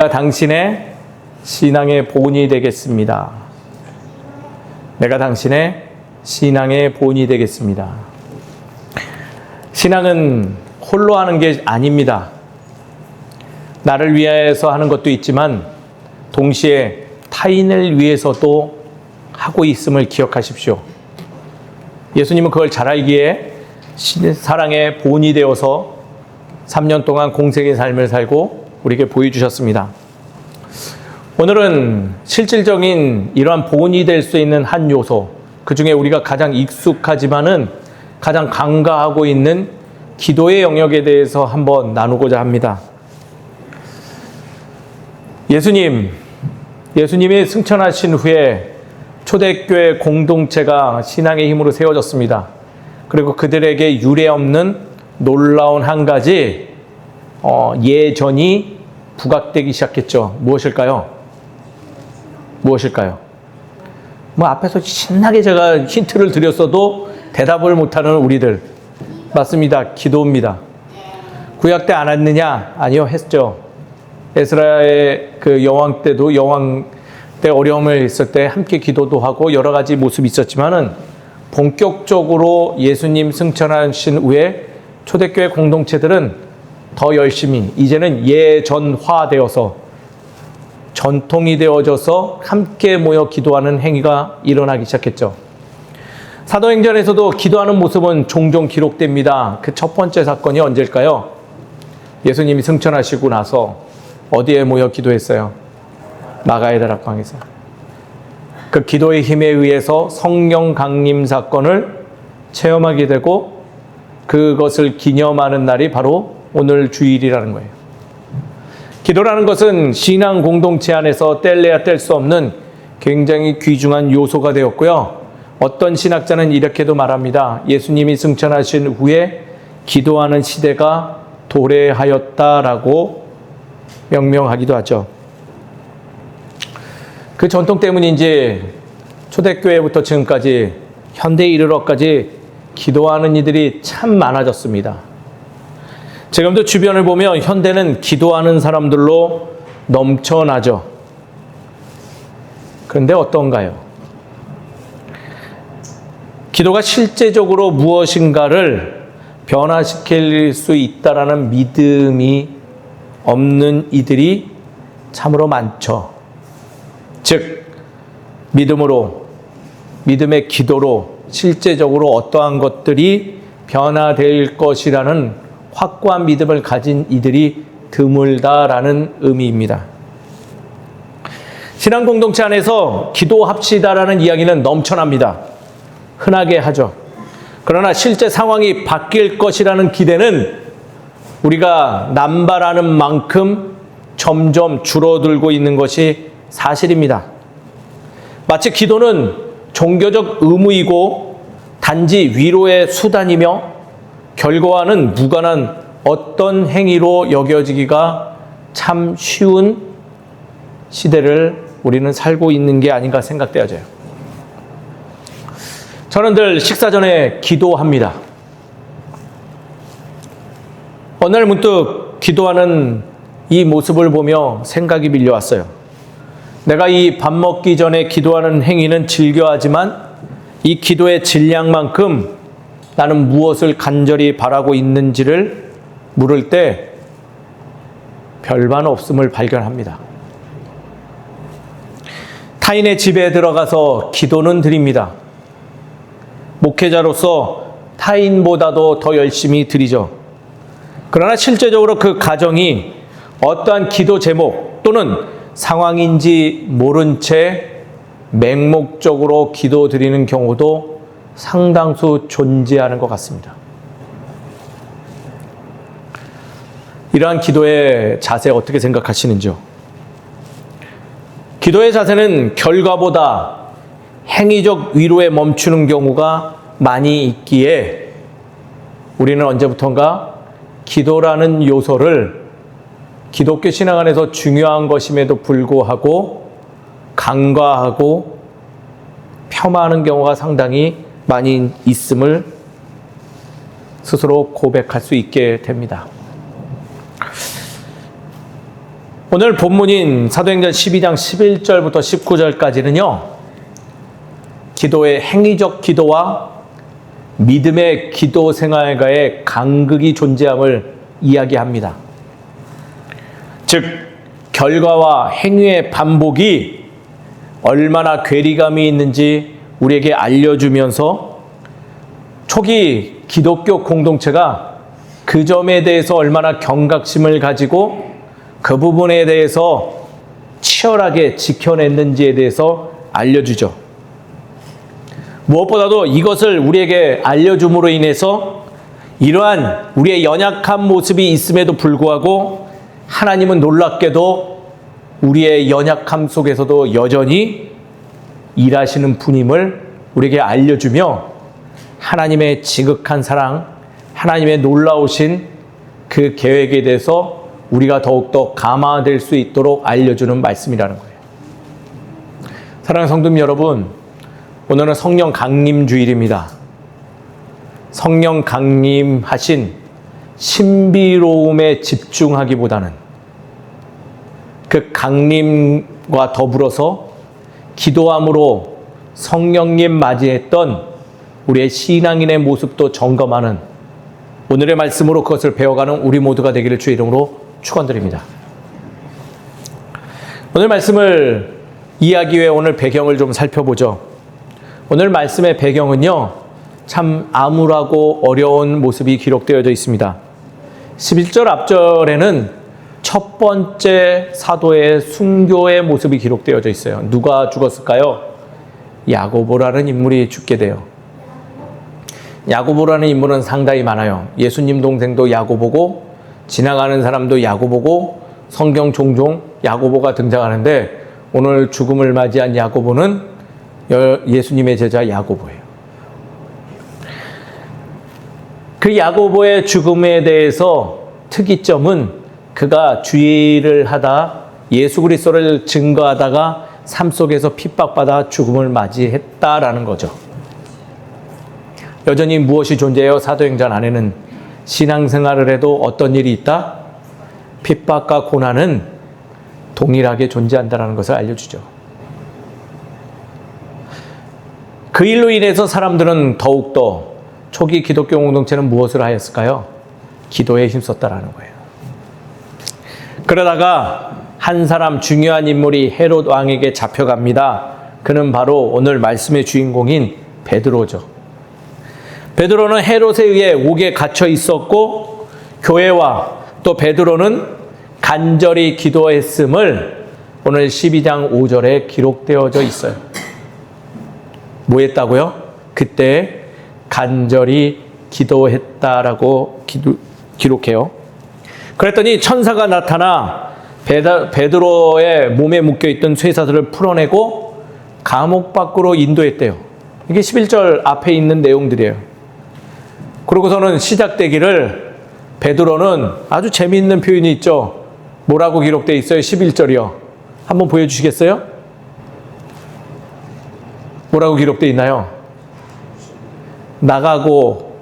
내가 당신의 신앙의 본이 되겠습니다. 내가 당신의 신앙의 본이 되겠습니다. 신앙은 홀로 하는 게 아닙니다. 나를 위해서 하는 것도 있지만 동시에 타인을 위해서도 하고 있음을 기억하십시오. 예수님은 그걸 잘 알기에 사랑의 본이 되어서 3년 동안 공생의 삶을 살고 우리에게 보여주셨습니다. 오늘은 실질적인 이러한 본이 될 수 있는 한 요소, 그 중에 우리가 가장 익숙하지만은 가장 간과하고 있는 기도의 영역에 대해서 한번 나누고자 합니다. 예수님이 승천하신 후에 초대교회 공동체가 신앙의 힘으로 세워졌습니다. 그리고 그들에게 유례없는 놀라운 한 가지 예전이 부각되기 시작했죠. 무엇일까요? 앞에서 신나게 제가 힌트를 드렸어도 대답을 못하는 우리들. 맞습니다. 기도입니다. 구약 때 안 했느냐? 아니요, 했죠. 에스라의 그 여왕 때도 여왕 때 어려움을 있을 때 함께 기도도 하고 여러 가지 모습이 있었지만은 본격적으로 예수님 승천하신 후에 초대교회 공동체들은 더 열심히 이제는 예전화되어서 전통이 되어져서 함께 모여 기도하는 행위가 일어나기 시작했죠. 사도행전에서도 기도하는 모습은 종종 기록됩니다. 그 첫 번째 사건이 언제일까요? 예수님이 승천하시고 나서 어디에 모여 기도했어요? 마가의 다락방에서. 그 기도의 힘에 의해서 성령 강림 사건을 체험하게 되고 그것을 기념하는 날이 바로 오늘 주일이라는 거예요. 기도라는 것은 신앙 공동체 안에서 뗄래야 뗄 수 없는 굉장히 귀중한 요소가 되었고요. 어떤 신학자는 이렇게도 말합니다. 예수님이 승천하신 후에 기도하는 시대가 도래하였다라고 명명하기도 하죠. 그 전통 때문인지 초대교회부터 지금까지 현대에 이르러까지 기도하는 이들이 참 많아졌습니다. 지금도 주변을 보면 현대는 기도하는 사람들로 넘쳐나죠. 그런데 어떤가요? 기도가 실제적으로 무엇인가를 변화시킬 수 있다라는 믿음이 없는 이들이 참으로 많죠. 즉, 믿음의 기도로 실제적으로 어떠한 것들이 변화될 것이라는 확고한 믿음을 가진 이들이 드물다라는 의미입니다. 신앙 공동체 안에서 기도합시다라는 이야기는 넘쳐납니다. 흔하게 하죠. 그러나 실제 상황이 바뀔 것이라는 기대는 우리가 남발하는 만큼 점점 줄어들고 있는 것이 사실입니다. 마치 기도는 종교적 의무이고 단지 위로의 수단이며 결과와는 무관한 어떤 행위로 여겨지기가 참 쉬운 시대를 우리는 살고 있는 게 아닌가 생각되어져요. 저는 늘 식사 전에 기도합니다. 어느 날 문득 기도하는 이 모습을 보며 생각이 밀려왔어요. 내가 이 밥 먹기 전에 기도하는 행위는 즐겨하지만 이 기도의 질량만큼 나는 무엇을 간절히 바라고 있는지를 물을 때 별반 없음을 발견합니다. 타인의 집에 들어가서 기도는 드립니다. 목회자로서 타인보다도 더 열심히 드리죠. 그러나 실제적으로 그 가정이 어떠한 기도 제목 또는 상황인지 모른 채 맹목적으로 기도 드리는 경우도 상당수 존재하는 것 같습니다. 이러한 기도의 자세 어떻게 생각하시는지요? 기도의 자세는 결과보다 행위적 위로에 멈추는 경우가 많이 있기에 우리는 언제부턴가 기도라는 요소를 기독교 신앙 안에서 중요한 것임에도 불구하고 간과하고 폄하하는 경우가 상당히 많이 있음을 스스로 고백할 수 있게 됩니다. 오늘 본문인 사도행전 12장 11절부터 19절까지는요, 기도의 행위적 기도와 믿음의 기도 생활과의 간극이 존재함을 이야기합니다. 즉, 결과와 행위의 반복이 얼마나 괴리감이 있는지 우리에게 알려주면서 초기 기독교 공동체가 그 점에 대해서 얼마나 경각심을 가지고 그 부분에 대해서 치열하게 지켜냈는지에 대해서 알려주죠. 무엇보다도 이것을 우리에게 알려줌으로 인해서 이러한 우리의 연약한 모습이 있음에도 불구하고 하나님은 놀랍게도 우리의 연약함 속에서도 여전히 일하시는 분임을 우리에게 알려주며 하나님의 지극한 사랑, 하나님의 놀라우신 그 계획에 대해서 우리가 더욱더 감화될 수 있도록 알려주는 말씀이라는 거예요. 사랑하는 성도님 여러분, 오늘은 성령 강림 주일입니다. 성령 강림하신 신비로움에 집중하기보다는 그 강림과 더불어서 기도함으로 성령님 맞이했던 우리의 신앙인의 모습도 점검하는 오늘의 말씀으로 그것을 배워가는 우리 모두가 되기를 주의 이름으로 축원드립니다. 오늘 말씀을 이해하기 위해 오늘 배경을 좀 살펴보죠. 오늘 말씀의 배경은요, 참 암울하고 어려운 모습이 기록되어져 있습니다. 11절 앞절에는 첫 번째 사도의 순교의 모습이 기록되어져 있어요. 누가 죽었을까요? 야고보라는 인물이 죽게 돼요. 야고보라는 인물은 상당히 많아요. 예수님 동생도 야고보고, 지나가는 사람도 야고보고, 성경 종종 야고보가 등장하는데 오늘 죽음을 맞이한 야고보는 예수님의 제자 야고보예요. 그 야고보의 죽음에 대해서 특이점은 그가 주의를 하다 예수 그리스도를 증거하다가 삶 속에서 핍박받아 죽음을 맞이했다라는 거죠. 여전히 무엇이 존재해요? 사도행전 안에는 신앙생활을 해도 어떤 일이 있다? 핍박과 고난은 동일하게 존재한다는 것을 알려주죠. 그 일로 인해서 사람들은 더욱더 초기 기독교 공동체는 무엇을 하였을까요? 기도에 힘썼다라는 거예요. 그러다가 한 사람 중요한 인물이 헤롯 왕에게 잡혀갑니다. 그는 바로 오늘 말씀의 주인공인 베드로죠. 베드로는 헤롯에 의해 옥에 갇혀 있었고 교회와 또 베드로는 간절히 기도했음을 오늘 12장 5절에 기록되어져 있어요. 뭐 했다고요? 그때 간절히 기도했다라고 기록해요. 그랬더니 천사가 나타나 베드로의 몸에 묶여있던 쇠사슬을 풀어내고 감옥 밖으로 인도했대요. 이게 11절 앞에 있는 내용들이에요. 그러고서는 시작되기를 베드로는 아주 재미있는 표현이 있죠. 뭐라고 기록되어 있어요? 11절이요. 한번 보여주시겠어요? 뭐라고 기록되어 있나요? 나가고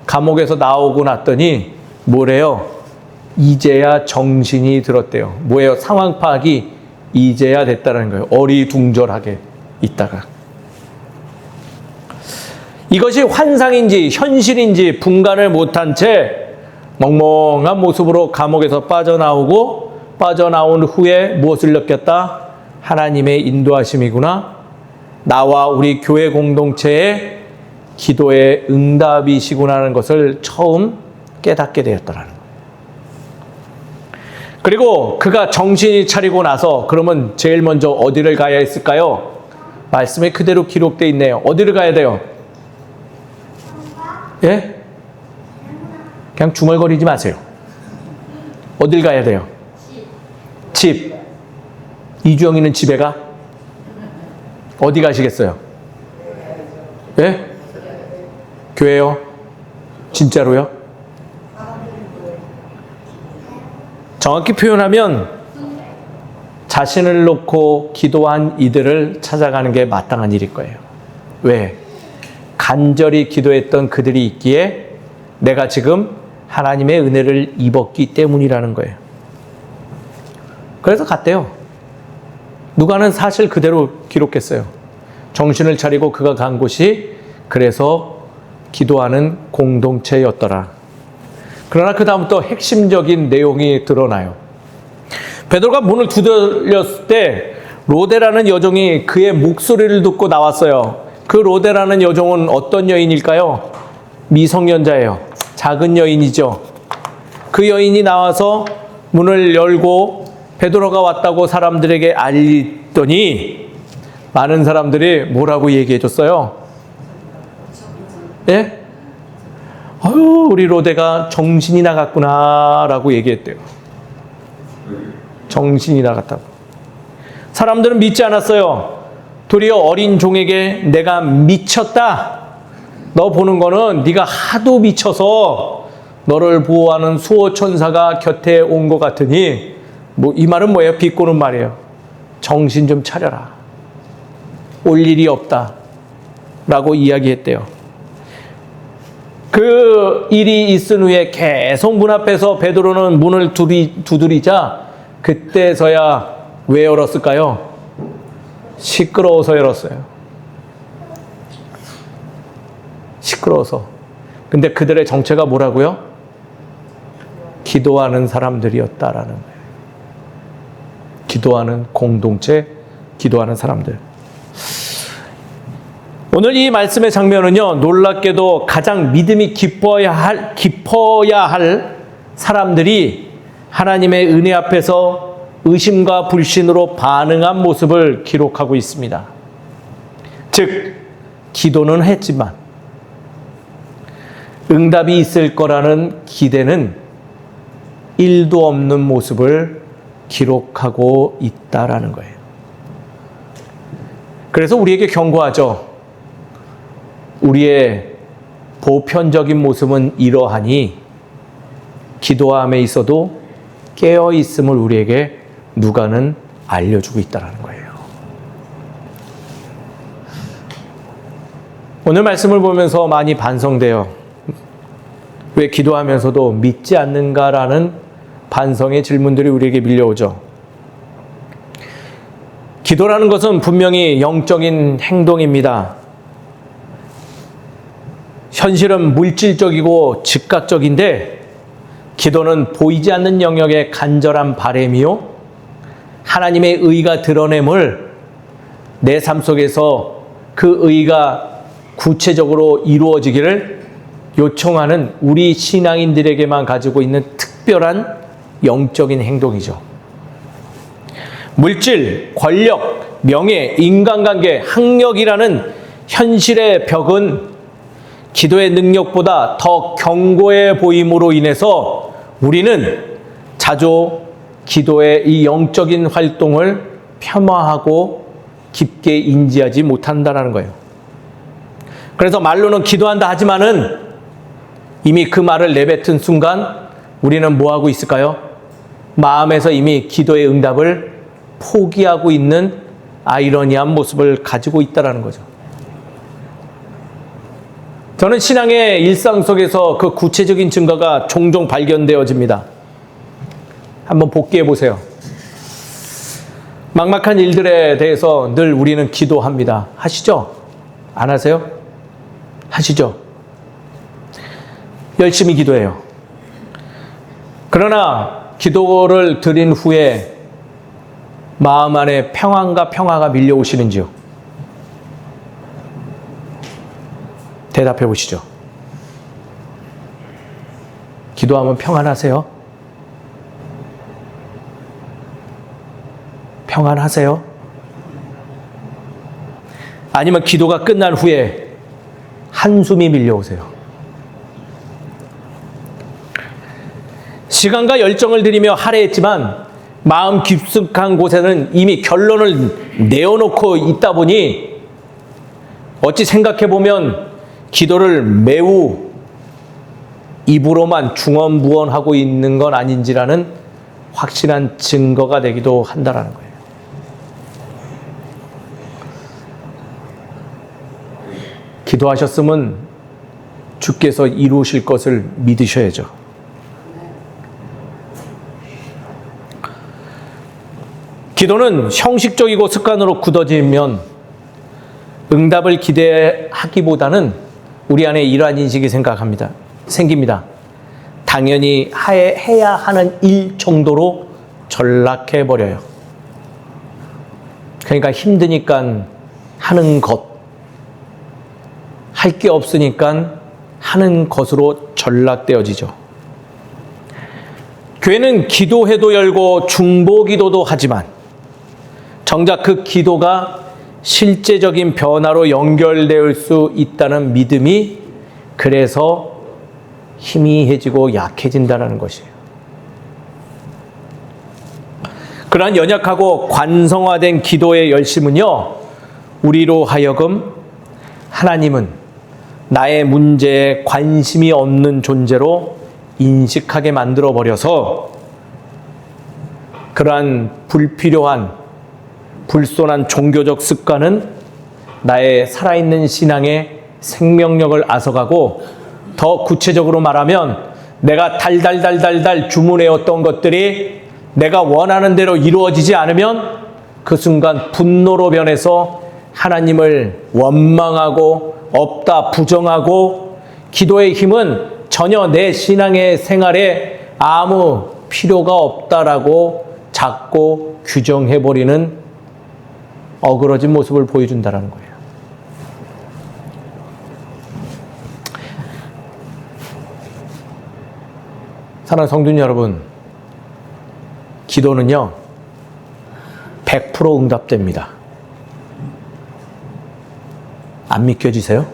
감옥에서 나오고 났더니 뭐래요? 이제야 정신이 들었대요. 뭐예요? 상황 파악이 이제야 됐다는 거예요. 어리둥절하게 있다가. 이것이 환상인지 현실인지 분간을 못한 채 멍멍한 모습으로 감옥에서 빠져나온 후에 무엇을 느꼈다? 하나님의 인도하심이구나. 나와 우리 교회 공동체의 기도의 응답이시구나 하는 것을 처음 깨닫게 되었더라는 거예요. 그리고 그가 정신이 차리고 나서 그러면 제일 먼저 어디를 가야 했을까요? 말씀에 그대로 기록되어 있네요. 어디를 가야 돼요? 예? 그냥 중얼거리지 마세요. 어딜 가야 돼요? 집. 이주영이는 집에 가? 어디 가시겠어요? 예? 교회요? 진짜로요? 정확히 표현하면 자신을 놓고 기도한 이들을 찾아가는 게 마땅한 일일 거예요. 왜? 간절히 기도했던 그들이 있기에 내가 지금 하나님의 은혜를 입었기 때문이라는 거예요. 그래서 갔대요. 누가는 사실 그대로 기록했어요. 정신을 차리고 그가 간 곳이 그래서 기도하는 공동체였더라. 그러나 그 다음부터 핵심적인 내용이 드러나요. 베드로가 문을 두드렸을 때 로데라는 여종이 그의 목소리를 듣고 나왔어요. 그 로데라는 여종은 어떤 여인일까요? 미성년자예요. 작은 여인이죠. 그 여인이 나와서 문을 열고 베드로가 왔다고 사람들에게 알리더니 많은 사람들이 뭐라고 얘기해 줬어요? 예? 아유, 우리 로데가 정신이 나갔구나 라고 얘기했대요. 정신이 나갔다고. 사람들은 믿지 않았어요. 도리어 어린 종에게 내가 미쳤다. 너 보는 거는 네가 하도 미쳐서 너를 보호하는 수호천사가 곁에 온 것 같으니 뭐 이 말은 뭐예요? 비꼬는 말이에요. 정신 좀 차려라. 올 일이 없다. 라고 이야기했대요. 그 일이 있은 후에 계속 문 앞에서 베드로는 문을 두드리자 그때서야 왜 열었을까요? 시끄러워서 열었어요. 시끄러워서. 근데 그들의 정체가 뭐라고요? 기도하는 사람들이었다라는 거예요. 기도하는 공동체, 기도하는 사람들. 오늘 이 말씀의 장면은요, 놀랍게도 가장 믿음이 깊어야 할 사람들이 하나님의 은혜 앞에서 의심과 불신으로 반응한 모습을 기록하고 있습니다. 즉, 기도는 했지만 응답이 있을 거라는 기대는 1도 없는 모습을 기록하고 있다라는 거예요. 그래서 우리에게 경고하죠. 우리의 보편적인 모습은 이러하니 기도함에 있어도 깨어 있음을 우리에게 누가는 알려주고 있다는 거예요. 오늘 말씀을 보면서 많이 반성돼요. 왜 기도하면서도 믿지 않는가라는 반성의 질문들이 우리에게 밀려오죠. 기도라는 것은 분명히 영적인 행동입니다. 현실은 물질적이고 즉각적인데 기도는 보이지 않는 영역의 간절한 바람이요, 하나님의 의가 드러냄을 내 삶 속에서 그 의가 구체적으로 이루어지기를 요청하는 우리 신앙인들에게만 가지고 있는 특별한 영적인 행동이죠. 물질, 권력, 명예, 인간관계, 학력이라는 현실의 벽은 기도의 능력보다 더 견고해 보임으로 인해서 우리는 자주 기도의 이 영적인 활동을 폄하하고 깊게 인지하지 못한다는 거예요. 그래서 말로는 기도한다 하지만은 이미 그 말을 내뱉은 순간 우리는 뭐 하고 있을까요? 마음에서 이미 기도의 응답을 포기하고 있는 아이러니한 모습을 가지고 있다는 거죠. 저는 신앙의 일상 속에서 그 구체적인 증거가 종종 발견되어집니다. 한번 복기해 보세요. 막막한 일들에 대해서 늘 우리는 기도합니다. 하시죠? 안 하세요? 하시죠? 열심히 기도해요. 그러나 기도를 드린 후에 마음 안에 평안과 평화가 밀려오시는지요? 대답해 보시죠. 기도하면 평안하세요? 평안하세요? 아니면 기도가 끝난 후에 한숨이 밀려오세요? 시간과 열정을 들이며 할애했지만 마음 깊숙한 곳에는 이미 결론을 내어놓고 있다 보니 어찌 생각해보면 기도를 매우 입으로만 중언부언하고 있는 건 아닌지라는 확실한 증거가 되기도 한다는 거예요. 기도하셨으면 주께서 이루실 것을 믿으셔야죠. 기도는 형식적이고 습관으로 굳어지면 응답을 기대하기보다는 우리 안에 이러한 인식이 생깁니다. 당연히 해야 하는 일 정도로 전락해버려요. 그러니까 힘드니까 하는 것, 할 게 없으니까 하는 것으로 전락되어지죠. 교회는 기도회도 열고 중보기도도 하지만 정작 그 기도가 실제적인 변화로 연결될 수 있다는 믿음이 그래서 희미해지고 약해진다는 것이에요. 그러한 연약하고 관성화된 기도의 열심은요, 우리로 하여금 하나님은 나의 문제에 관심이 없는 존재로 인식하게 만들어버려서 그러한 불필요한 불손한 종교적 습관은 나의 살아있는 신앙의 생명력을 앗아가고, 더 구체적으로 말하면 내가 달달달달달 주문해왔던 것들이 내가 원하는 대로 이루어지지 않으면 그 순간 분노로 변해서 하나님을 원망하고 없다 부정하고, 기도의 힘은 전혀 내 신앙의 생활에 아무 필요가 없다라고 자꾸 규정해버리는 어그러진 모습을 보여준다는 거예요. 사랑하는 성도 여러분, 기도는요 100% 응답됩니다. 안 믿겨지세요?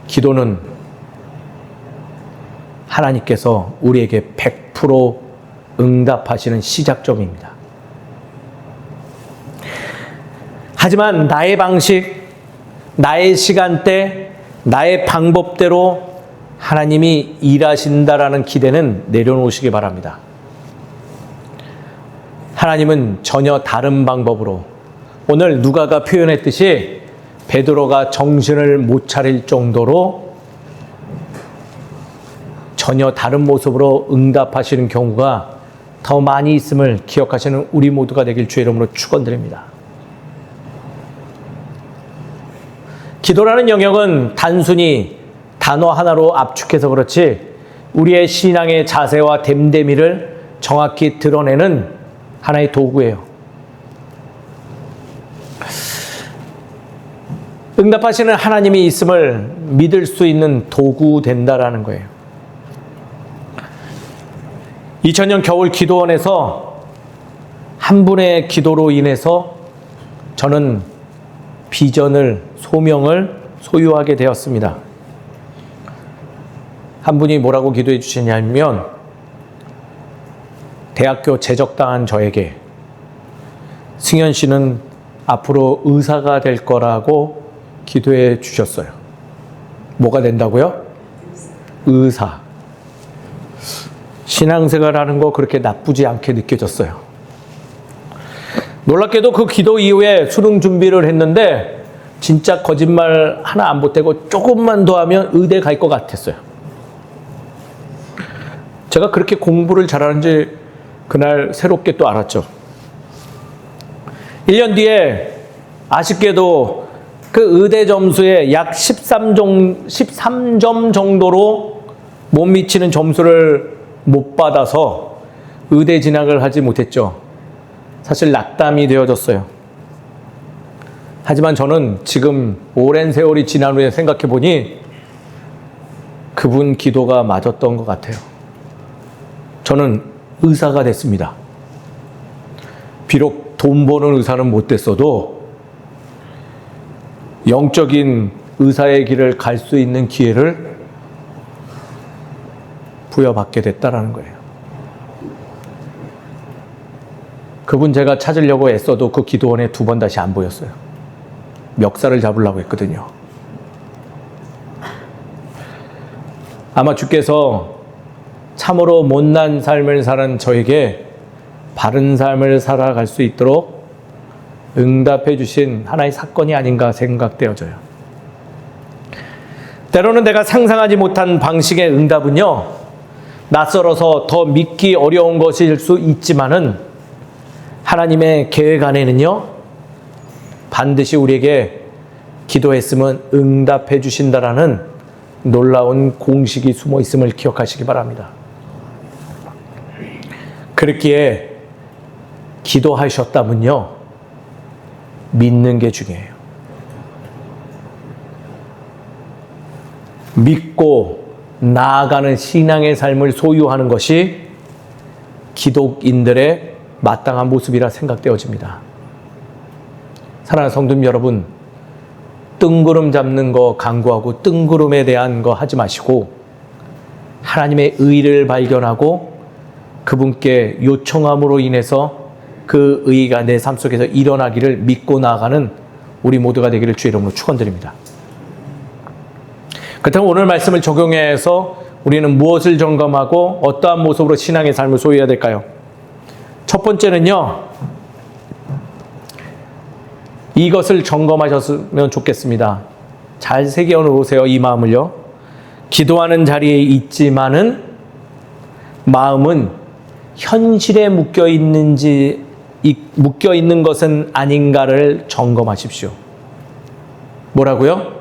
기도는 하나님께서 우리에게 100% 응답하시는 시작점입니다. 하지만 나의 방식, 나의 시간대, 나의 방법대로 하나님이 일하신다라는 기대는 내려놓으시기 바랍니다. 하나님은 전혀 다른 방법으로, 오늘 누가가 표현했듯이 베드로가 정신을 못 차릴 정도로 전혀 다른 모습으로 응답하시는 경우가 더 많이 있음을 기억하시는 우리 모두가 되길 주의 이름으로 축원드립니다. 기도라는 영역은 단순히 단어 하나로 압축해서 그렇지 우리의 신앙의 자세와 됨됨이를 정확히 드러내는 하나의 도구예요. 응답하시는 하나님이 있음을 믿을 수 있는 도구 된다라는 거예요. 2000년 겨울 기도원에서 한 분의 기도로 인해서 저는 비전을, 소명을 소유하게 되었습니다. 한 분이 뭐라고 기도해 주시냐면, 대학교 제적당한 저에게 승현 씨는 앞으로 의사가 될 거라고 기도해 주셨어요. 뭐가 된다고요? 의사. 신앙생활하는 거 그렇게 나쁘지 않게 느껴졌어요. 놀랍게도 그 기도 이후에 수능 준비를 했는데 진짜 거짓말 하나 안 보태고 조금만 더 하면 의대 갈 것 같았어요. 제가 그렇게 공부를 잘하는지 그날 새롭게 또 알았죠. 1년 뒤에 아쉽게도 그 의대 점수에 약 13점 정도로 못 미치는 점수를 못 받아서 의대 진학을 하지 못했죠. 사실 낙담이 되어졌어요. 하지만 저는 지금 오랜 세월이 지난 후에 생각해 보니 그분 기도가 맞았던 것 같아요. 저는 의사가 됐습니다. 비록 돈 버는 의사는 못 됐어도 영적인 의사의 길을 갈 수 있는 기회를 부여받게 됐다라는 거예요. 그분 제가 찾으려고 애써도 그 기도원에 2번 다시 안 보였어요. 멱살을 잡으려고 했거든요. 아마 주께서 참으로 못난 삶을 사는 저에게 바른 삶을 살아갈 수 있도록 응답해 주신 하나의 사건이 아닌가 생각되어져요. 때로는 내가 상상하지 못한 방식의 응답은요, 낯설어서 더 믿기 어려운 것일 수 있지만은 하나님의 계획 안에는요, 반드시 우리에게 기도했으면 응답해 주신다라는 놀라운 공식이 숨어 있음을 기억하시기 바랍니다. 그렇기에 기도하셨다면요, 믿는 게 중요해요. 믿고 나아가는 신앙의 삶을 소유하는 것이 기독인들의 마땅한 모습이라 생각되어집니다. 사랑하는 성도님 여러분, 뜬구름 잡는 거 강구하고 뜬구름에 대한 거 하지 마시고 하나님의 의를 발견하고 그분께 요청함으로 인해서 그 의가 내 삶 속에서 일어나기를 믿고 나아가는 우리 모두가 되기를 주의 이름으로 축원드립니다. 그렇다면 오늘 말씀을 적용해서 우리는 무엇을 점검하고 어떠한 모습으로 신앙의 삶을 소유해야 될까요? 첫 번째는요, 이것을 점검하셨으면 좋겠습니다. 잘 새겨 놓으세요, 이 마음을요. 기도하는 자리에 있지만은 마음은 현실에 묶여 있는 것은 아닌가를 점검하십시오. 뭐라고요?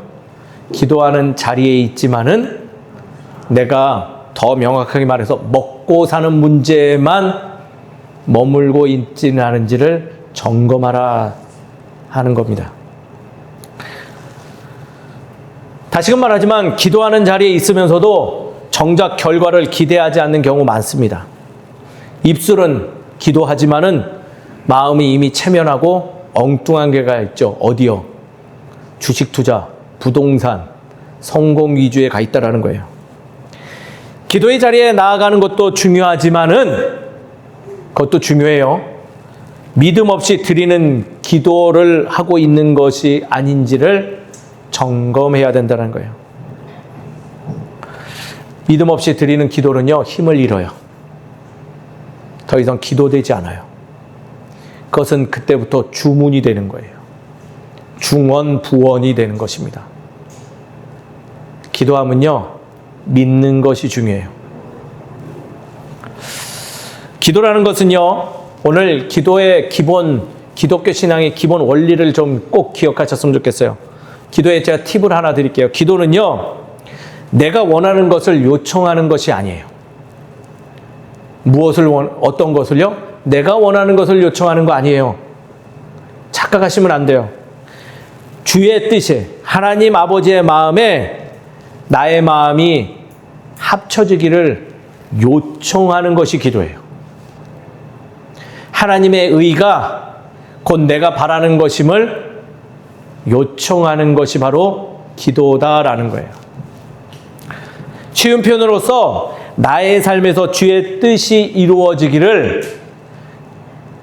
기도하는 자리에 있지만은 내가 더 명확하게 말해서 먹고 사는 문제만 머물고 있지는 않은지를 점검하라 하는 겁니다. 다시금 말하지만 기도하는 자리에 있으면서도 정작 결과를 기대하지 않는 경우 많습니다. 입술은 기도하지만은 마음이 이미 체면하고 엉뚱한 게가 있죠. 어디요? 주식 투자, 부동산, 성공 위주에 가 있다라는 거예요. 기도의 자리에 나아가는 것도 중요하지만은 그것도 중요해요. 믿음 없이 드리는 기도를 하고 있는 것이 아닌지를 점검해야 된다는 거예요. 믿음 없이 드리는 기도는요, 힘을 잃어요. 더 이상 기도되지 않아요. 그것은 그때부터 주문이 되는 거예요. 중언부언이 되는 것입니다. 기도하면요, 믿는 것이 중요해요. 기도라는 것은요, 오늘 기도의 기본, 기독교 신앙의 기본 원리를 좀 꼭 기억하셨으면 좋겠어요. 기도에 제가 팁을 하나 드릴게요. 기도는요, 내가 원하는 것을 요청하는 것이 아니에요. 어떤 것을요? 내가 원하는 것을 요청하는 거 아니에요. 착각하시면 안 돼요. 주의 뜻에, 하나님 아버지의 마음에 나의 마음이 합쳐지기를 요청하는 것이 기도예요. 하나님의 의가 곧 내가 바라는 것임을 요청하는 것이 바로 기도다라는 거예요. 쉬운 표현으로서 나의 삶에서 주의 뜻이 이루어지기를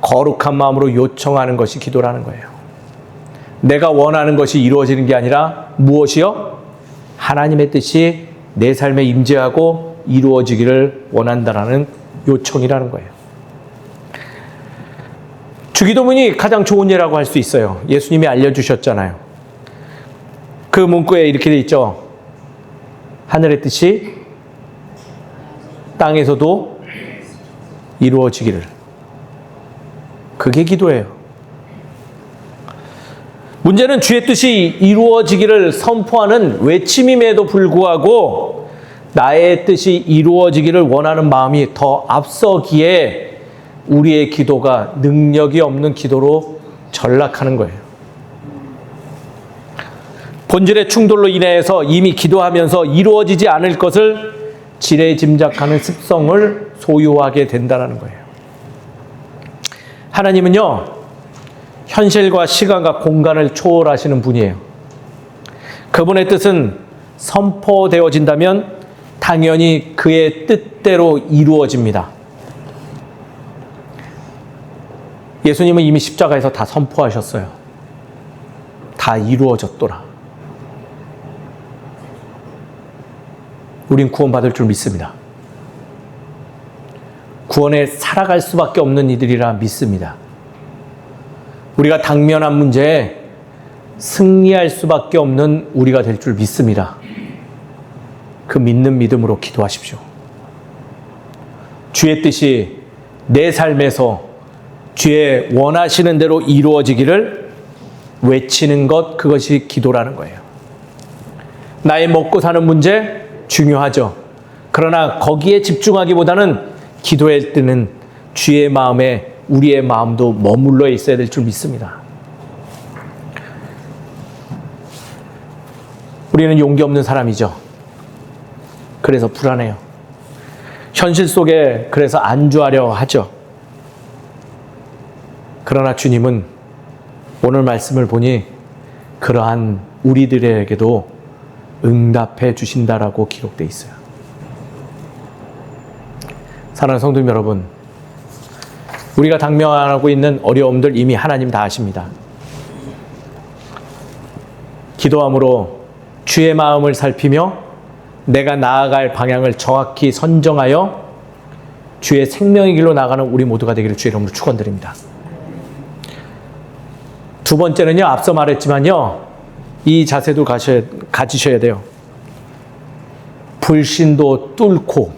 거룩한 마음으로 요청하는 것이 기도라는 거예요. 내가 원하는 것이 이루어지는 게 아니라 무엇이요? 하나님의 뜻이 내 삶에 임재하고 이루어지기를 원한다라는 요청이라는 거예요. 주기도문이 가장 좋은 예라고 할 수 있어요. 예수님이 알려주셨잖아요. 그 문구에 이렇게 돼 있죠. 하늘의 뜻이 땅에서도 이루어지기를. 그게 기도예요. 문제는 주의 뜻이 이루어지기를 선포하는 외침임에도 불구하고 나의 뜻이 이루어지기를 원하는 마음이 더 앞서기에 우리의 기도가 능력이 없는 기도로 전락하는 거예요. 본질의 충돌로 인해서 이미 기도하면서 이루어지지 않을 것을 지레짐작하는 습성을 소유하게 된다는 거예요. 하나님은요, 현실과 시간과 공간을 초월하시는 분이에요. 그분의 뜻은 선포되어진다면 당연히 그의 뜻대로 이루어집니다. 예수님은 이미 십자가에서 다 선포하셨어요. 다 이루어졌더라. 우린 구원받을 줄 믿습니다. 구원에 살아갈 수밖에 없는 이들이라 믿습니다. 우리가 당면한 문제에 승리할 수밖에 없는 우리가 될 줄 믿습니다. 그 믿는 믿음으로 기도하십시오. 주의 뜻이 내 삶에서 주의 원하시는 대로 이루어지기를 외치는 것, 그것이 기도라는 거예요. 나의 먹고 사는 문제 중요하죠. 그러나 거기에 집중하기보다는 기도할 때는 주의 마음에 우리의 마음도 머물러 있어야 될 줄 믿습니다. 우리는 용기 없는 사람이죠. 그래서 불안해요. 현실 속에 그래서 안주하려 하죠. 그러나 주님은 오늘 말씀을 보니 그러한 우리들에게도 응답해 주신다라고 기록되어 있어요. 사랑하는 성도님 여러분, 우리가 당면하고 있는 어려움들 이미 하나님 다 아십니다. 기도함으로 주의 마음을 살피며 내가 나아갈 방향을 정확히 선정하여 주의 생명의 길로 나가는 우리 모두가 되기를 주의 이름으로 축원드립니다. 두 번째는요, 앞서 말했지만요, 이 자세도 가지셔야 돼요. 불신도 뚫고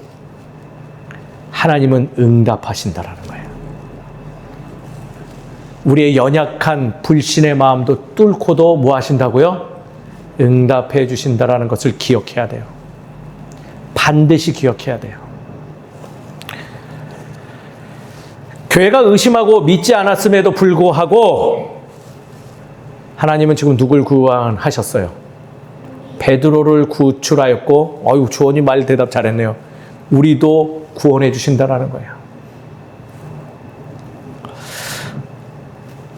하나님은 응답하신다라는 거예요. 우리의 연약한 불신의 마음도 뚫고도 뭐 하신다고요? 응답해 주신다라는 것을 기억해야 돼요. 반드시 기억해야 돼요. 교회가 의심하고 믿지 않았음에도 불구하고 하나님은 지금 누굴 구원하셨어요? 베드로를 구출하였고, 주원이 말 대답 잘했네요. 우리도 구원해 주신다라는 거예요.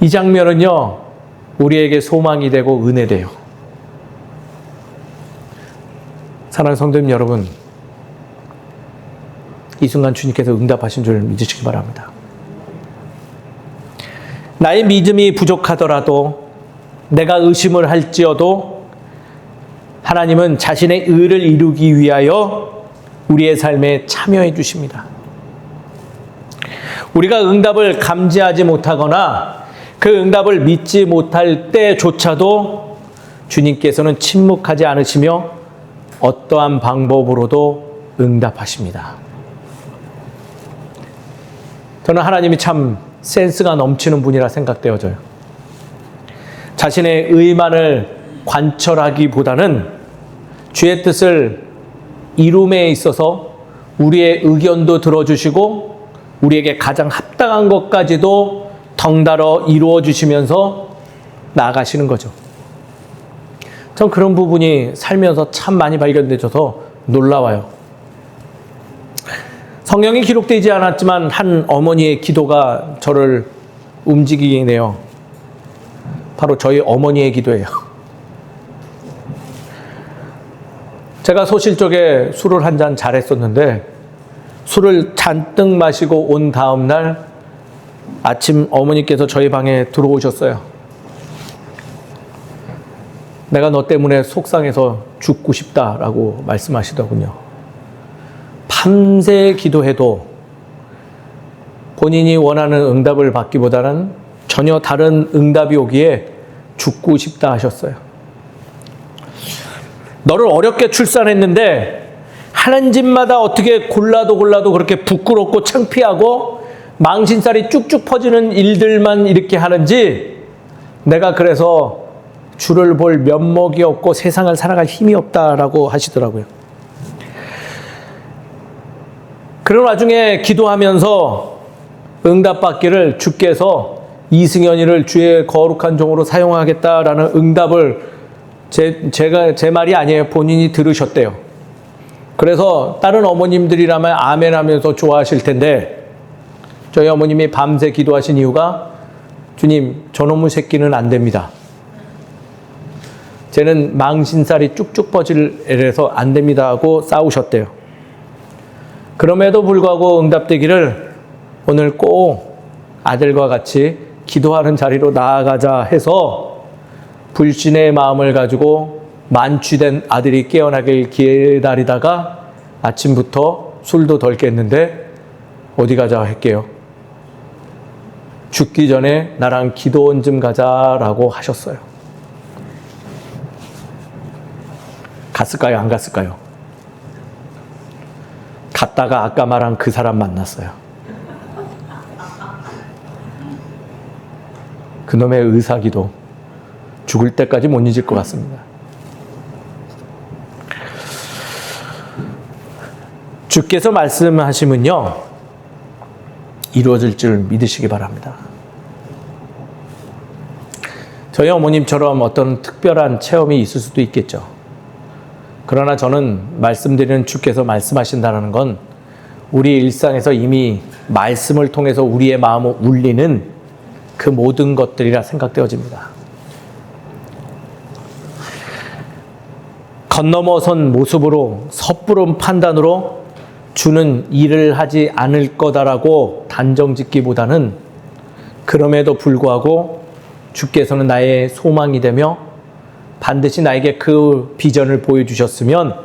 이 장면은요, 우리에게 소망이 되고 은혜돼요. 사랑하는 성도님 여러분, 이 순간 주님께서 응답하신 줄 믿으시기 바랍니다. 나의 믿음이 부족하더라도, 내가 의심을 할지어도 하나님은 자신의 의를 이루기 위하여 우리의 삶에 참여해 주십니다. 우리가 응답을 감지하지 못하거나 그 응답을 믿지 못할 때조차도 주님께서는 침묵하지 않으시며 어떠한 방법으로도 응답하십니다. 저는 하나님이 참 센스가 넘치는 분이라 생각되어져요. 자신의 의만을 관철하기보다는 주의 뜻을 이룸에 있어서 우리의 의견도 들어주시고 우리에게 가장 합당한 것까지도 덩달아 이루어 주시면서 나아가시는 거죠. 전 그런 부분이 살면서 참 많이 발견되셔서 놀라워요. 성경이 기록되지 않았지만 한 어머니의 기도가 저를 움직이네요. 바로 저희 어머니의 기도예요. 제가 소실 쪽에 술을 한 잔 잘했었는데 술을 잔뜩 마시고 온 다음 날 아침 어머니께서 저희 방에 들어오셨어요. 내가 너 때문에 속상해서 죽고 싶다라고 말씀하시더군요. 밤새 기도해도 본인이 원하는 응답을 받기보다는 전혀 다른 응답이 오기에 죽고 싶다 하셨어요. 너를 어렵게 출산했는데 하는 집마다 어떻게 골라도 그렇게 부끄럽고 창피하고 망신살이 쭉쭉 퍼지는 일들만 이렇게 하는지 내가 그래서 주를 볼 면목이 없고 세상을 살아갈 힘이 없다라고 하시더라고요. 그런 와중에 기도하면서 응답받기를 주께서 이승현이를 주의 거룩한 종으로 사용하겠다라는 응답을 제 말이 아니에요. 본인이 들으셨대요. 그래서 다른 어머님들이라면 아멘 하면서 좋아하실 텐데 저희 어머님이 밤새 기도하신 이유가 주님, 저놈의 새끼는 안 됩니다. 쟤는 망신살이 쭉쭉 퍼질래서 안 됩니다 하고 싸우셨대요. 그럼에도 불구하고 응답되기를 오늘 꼭 아들과 같이 기도하는 자리로 나아가자 해서 불신의 마음을 가지고 만취된 아들이 깨어나길 기다리다가 아침부터 술도 덜 깼는데 어디 가자 할게요. 죽기 전에 나랑 기도원 좀 가자라고 하셨어요. 갔을까요? 안 갔을까요? 갔다가 아까 말한 그 사람 만났어요. 그놈의 의사기도 죽을 때까지 못 잊을 것 같습니다. 주께서 말씀하시면요, 이루어질 줄 믿으시기 바랍니다. 저희 어머님처럼 어떤 특별한 체험이 있을 수도 있겠죠. 그러나 저는 말씀드리는 주께서 말씀하신다는 건 우리 일상에서 이미 말씀을 통해서 우리의 마음을 울리는 그 모든 것들이라 생각되어집니다. 건너머선 모습으로 섣부른 판단으로 주는 일을 하지 않을 거다라고 단정짓기보다는 그럼에도 불구하고 주께서는 나의 소망이 되며 반드시 나에게 그 비전을 보여주셨으면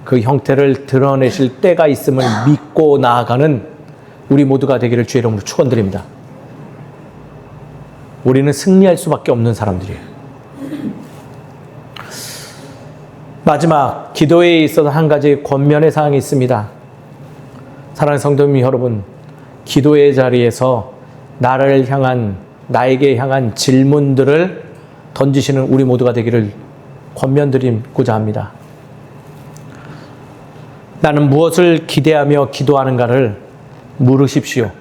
그 형태를 드러내실 때가 있음을 믿고 나아가는 우리 모두가 되기를 주의 이름으로 축원드립니다. 우리는 승리할 수밖에 없는 사람들이에요. 마지막 기도에 있어서 한 가지 권면의 사항이 있습니다. 사랑하는 성도님 여러분, 기도의 자리에서 나에게 향한 질문들을 던지시는 우리 모두가 되기를 권면드리고자 합니다. 나는 무엇을 기대하며 기도하는가를 물으십시오.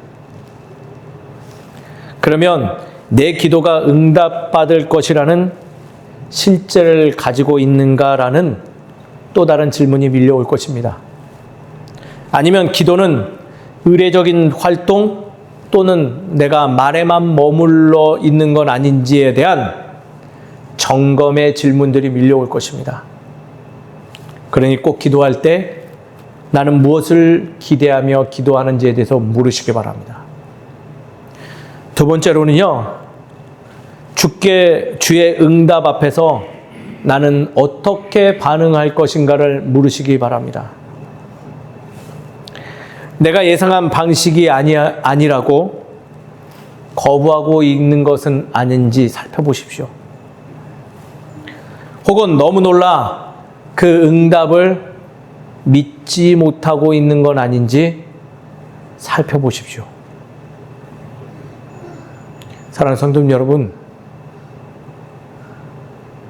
그러면 내 기도가 응답받을 것이라는 실제를 가지고 있는가라는 또 다른 질문이 밀려올 것입니다. 아니면 기도는 의례적인 활동 또는 내가 말에만 머물러 있는 건 아닌지에 대한 점검의 질문들이 밀려올 것입니다. 그러니 꼭 기도할 때 나는 무엇을 기대하며 기도하는지에 대해서 물으시기 바랍니다. 두 번째로는요, 주의 응답 앞에서 나는 어떻게 반응할 것인가를 물으시기 바랍니다. 내가 예상한 방식이 아니라고 거부하고 있는 것은 아닌지 살펴보십시오. 혹은 너무 놀라 그 응답을 믿지 못하고 있는 건 아닌지 살펴보십시오. 사랑하는 성도님 여러분,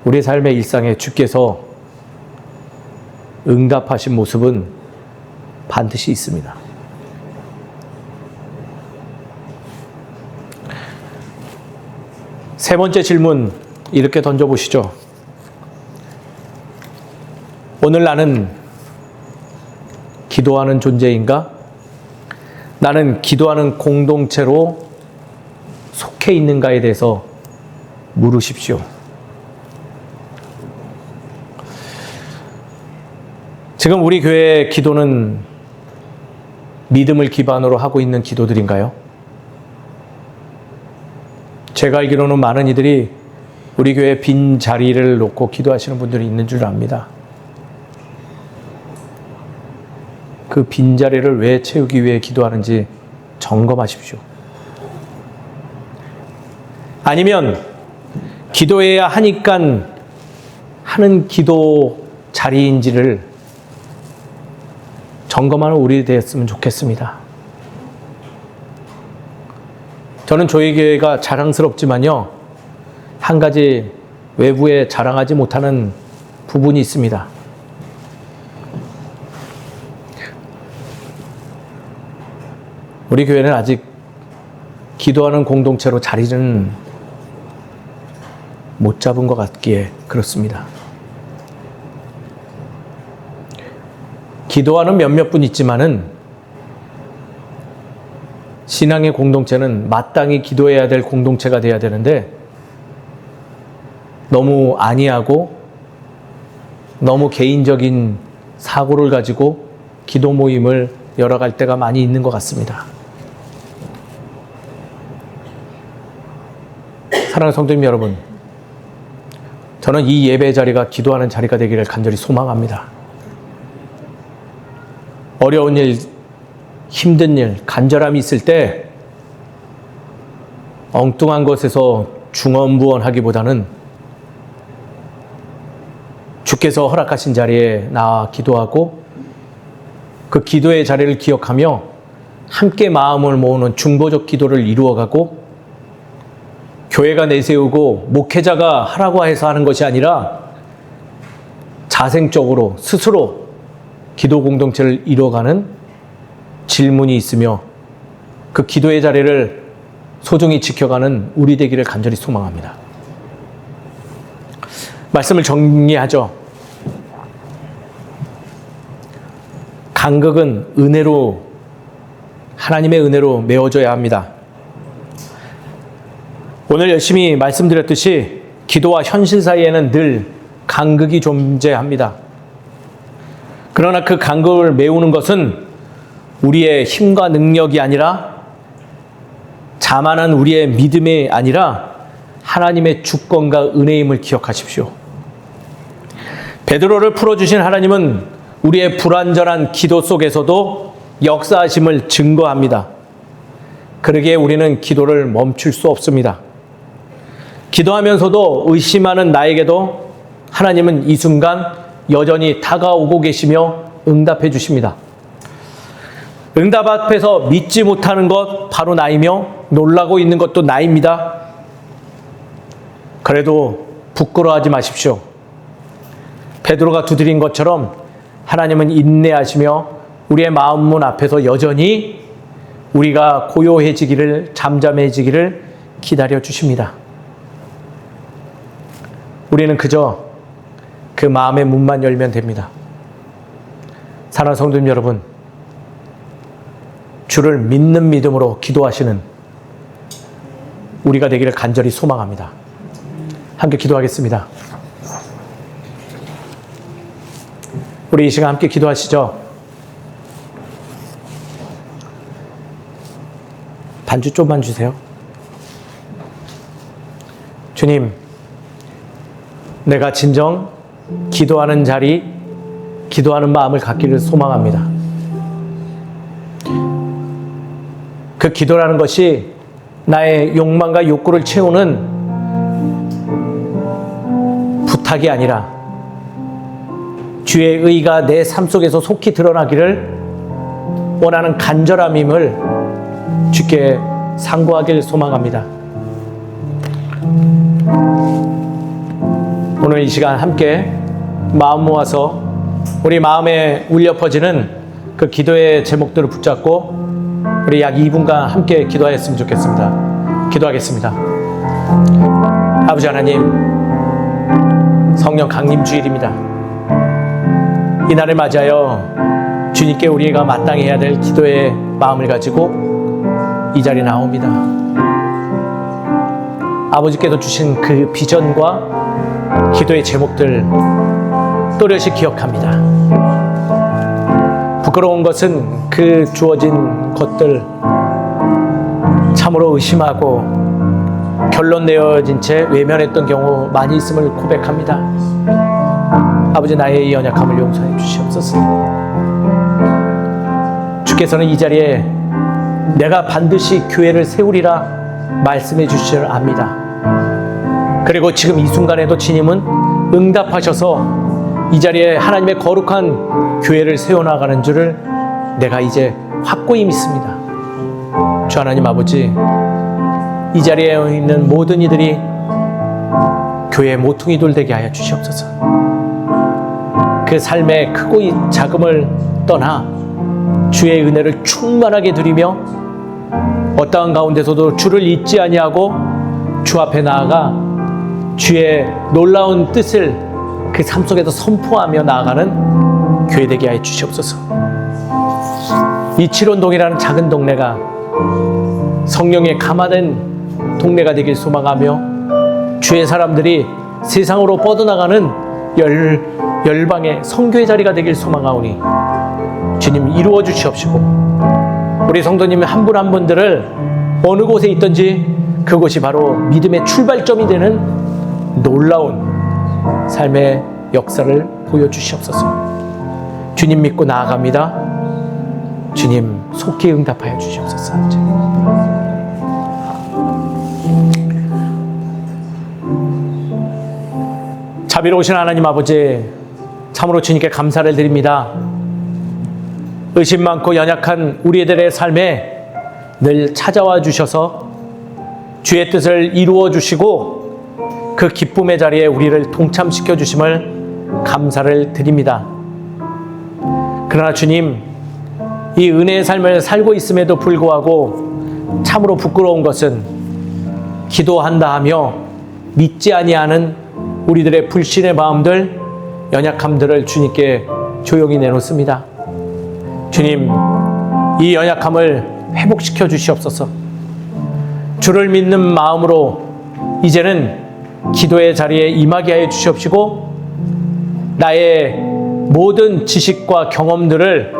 우리 삶의 일상에 주께서 응답하신 모습은 반드시 있습니다. 세 번째 질문 이렇게 던져보시죠. 오늘 나는 기도하는 존재인가? 나는 기도하는 공동체로 속해 있는가에 대해서 물으십시오. 지금 우리 교회의 기도는 믿음을 기반으로 하고 있는 기도들인가요? 제가 알기로는 많은 이들이 우리 교회 빈 자리를 놓고 기도하시는 분들이 있는 줄 압니다. 그 빈자리를 왜 채우기 위해 기도하는지 점검하십시오. 아니면 기도해야 하니까 하는 기도 자리인지를 점검하는 우리 되었으면 좋겠습니다. 저는 저희 교회가 자랑스럽지만요, 한 가지 외부에 자랑하지 못하는 부분이 있습니다. 우리 교회는 아직 기도하는 공동체로 자리는 못 잡은 것 같기에 그렇습니다. 기도하는 몇몇 분 있지만은 신앙의 공동체는 마땅히 기도해야 될 공동체가 돼야 되는데 너무 안이하고 너무 개인적인 사고를 가지고 기도 모임을 열어갈 때가 많이 있는 것 같습니다. 사랑하는 성도님 여러분, 저는 이 예배 자리가 기도하는 자리가 되기를 간절히 소망합니다. 어려운 일, 힘든 일, 간절함이 있을 때 엉뚱한 것에서 중언부언하기보다는 주께서 허락하신 자리에 나와 기도하고 그 기도의 자리를 기억하며 함께 마음을 모으는 중보적 기도를 이루어가고, 교회가 내세우고 목회자가 하라고 해서 하는 것이 아니라 자생적으로 스스로 기도 공동체를 이루어가는 질문이 있으며 그 기도의 자리를 소중히 지켜가는 우리 되기를 간절히 소망합니다. 말씀을 정리하죠. 간극은 은혜로, 하나님의 은혜로 메워져야 합니다. 오늘 열심히 말씀드렸듯이 기도와 현실 사이에는 늘 간극이 존재합니다. 그러나 그 간극을 메우는 것은 우리의 힘과 능력이 아니라, 자만한 우리의 믿음이 아니라 하나님의 주권과 은혜임을 기억하십시오. 베드로를 풀어주신 하나님은 우리의 불완전한 기도 속에서도 역사하심을 증거합니다. 그러기에 우리는 기도를 멈출 수 없습니다. 기도하면서도 의심하는 나에게도 하나님은 이 순간 여전히 다가오고 계시며 응답해 주십니다. 응답 앞에서 믿지 못하는 것 바로 나이며 놀라고 있는 것도 나입니다. 그래도 부끄러워하지 마십시오. 베드로가 두드린 것처럼 하나님은 인내하시며 우리의 마음문 앞에서 여전히 우리가 고요해지기를, 잠잠해지기를 기다려 주십니다. 우리는 그저 그 마음의 문만 열면 됩니다. 사랑하는 성도님 여러분, 주를 믿는 믿음으로 기도하시는 우리가 되기를 간절히 소망합니다. 함께 기도하겠습니다. 우리 이 시간 함께 기도하시죠. 반주 좀만 주세요. 주님, 내가 진정 기도하는 자리, 기도하는 마음을 갖기를 소망합니다. 그 기도라는 것이 나의 욕망과 욕구를 채우는 부탁이 아니라 주의 의가 내 삶 속에서 속히 드러나기를 원하는 간절함임을 주께 상고하길 소망합니다. 오늘 이 시간 함께 마음 모아서 우리 마음에 울려 퍼지는 그 기도의 제목들을 붙잡고 우리 약 2분간 함께 기도하였으면 좋겠습니다. 기도하겠습니다. 아버지 하나님, 성령 강림 주일입니다. 이날을 맞이하여 주님께 우리가 마땅히 해야 될 기도의 마음을 가지고 이 자리에 나옵니다. 아버지께서 주신 그 비전과 기도의 제목들 또렷이 기억합니다. 부끄러운 것은 그 주어진 것들 참으로 의심하고 결론 내어진 채 외면했던 경우 많이 있음을 고백합니다. 아버지, 나의 이 연약함을 용서해 주시옵소서. 주께서는 이 자리에 내가 반드시 교회를 세우리라 말씀해 주실 줄 압니다. 그리고 지금 이 순간에도 주님은 응답하셔서 이 자리에 하나님의 거룩한 교회를 세워나가는 줄을 내가 이제 확고히 믿습니다. 주 하나님 아버지, 이 자리에 있는 모든 이들이 교회의 모퉁이돌 되게 하여 주시옵소서. 그 삶의 크고 작음을 떠나 주의 은혜를 충만하게 누리며 어떠한 가운데서도 주를 잊지 아니하고 주 앞에 나아가 주의 놀라운 뜻을 그 삶 속에서 선포하며 나아가는 교회 되게 하여 주시옵소서. 이 칠원동이라는 작은 동네가 성령의 감화된 동네가 되길 소망하며 주의 사람들이 세상으로 뻗어나가는 열방의 선교의 자리가 되길 소망하오니 주님 이루어 주시옵시고, 우리 성도님 한 분 한 분들을 어느 곳에 있든지 그곳이 바로 믿음의 출발점이 되는 놀라운 삶의 역사를 보여주시옵소서. 주님 믿고 나아갑니다. 주님 속히 응답하여 주시옵소서. 자비로우신 하나님 아버지, 참으로 주님께 감사를 드립니다. 의심 많고 연약한 우리들의 삶에 늘 찾아와 주셔서 주의 뜻을 이루어 주시고 그 기쁨의 자리에 우리를 동참시켜 주심을 감사를 드립니다. 그러나 주님, 이 은혜의 삶을 살고 있음에도 불구하고 참으로 부끄러운 것은 기도한다 하며 믿지 아니하는 우리들의 불신의 마음들, 연약함들을 주님께 조용히 내놓습니다. 주님, 이 연약함을 회복시켜 주시옵소서. 주를 믿는 마음으로 이제는 기도의 자리에 임하게 하여 주시옵시고 나의 모든 지식과 경험들을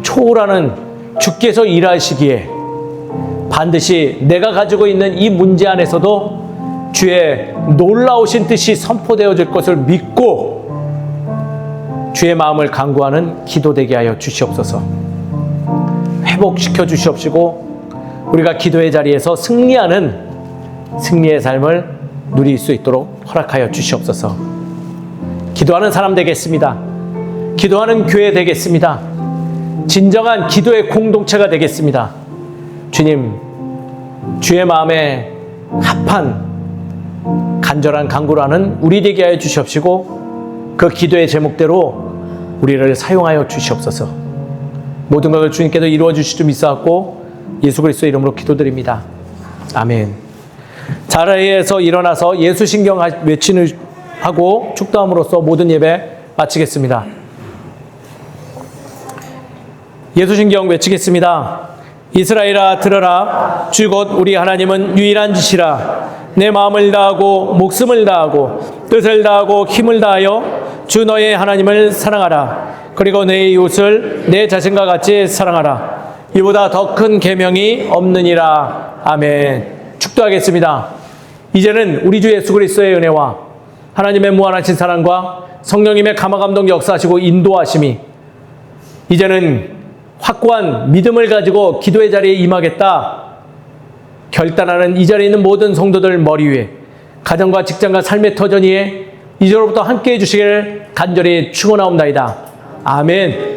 초월하는 주께서 일하시기에 반드시 내가 가지고 있는 이 문제 안에서도 주의 놀라우신 뜻이 선포되어질 것을 믿고 주의 마음을 간구하는 기도되게 하여 주시옵소서. 회복시켜 주시옵시고 우리가 기도의 자리에서 승리하는 승리의 삶을 누릴 수 있도록 허락하여 주시옵소서. 기도하는 사람 되겠습니다. 기도하는 교회 되겠습니다. 진정한 기도의 공동체가 되겠습니다. 주님, 주의 마음에 합한 간절한 간구를 하는 우리 되게 하여 주시옵시고 그 기도의 제목대로 우리를 사용하여 주시옵소서. 모든 것을 주님께서 이루어 주실 줄 믿사옵고 예수 그리스도의 이름으로 기도드립니다. 아멘. 자리에서 일어나서 예수 신경 외치는 하고 축도함으로써 모든 예배 마치겠습니다. 예수 신경 외치겠습니다. 이스라엘아 들어라. 주 곧 우리 하나님은 유일한 지시라. 내 마음을 다하고 목숨을 다하고 뜻을 다하고 힘을 다하여 주 너의 하나님을 사랑하라. 그리고 내 이웃을 내 자신과 같이 사랑하라. 이보다 더 큰 계명이 없느니라. 아멘. 축도하겠습니다. 이제는 우리 주 예수 그리스도의 은혜와 하나님의 무한하신 사랑과 성령님의 감화감동 역사하시고 인도하심이 이제는 확고한 믿음을 가지고 기도의 자리에 임하겠다 결단하는 이 자리에 있는 모든 성도들 머리 위에 가정과 직장과 삶의 터전 위에 이제로부터 함께해 주시기를 간절히 축원하옵나이다. 아멘.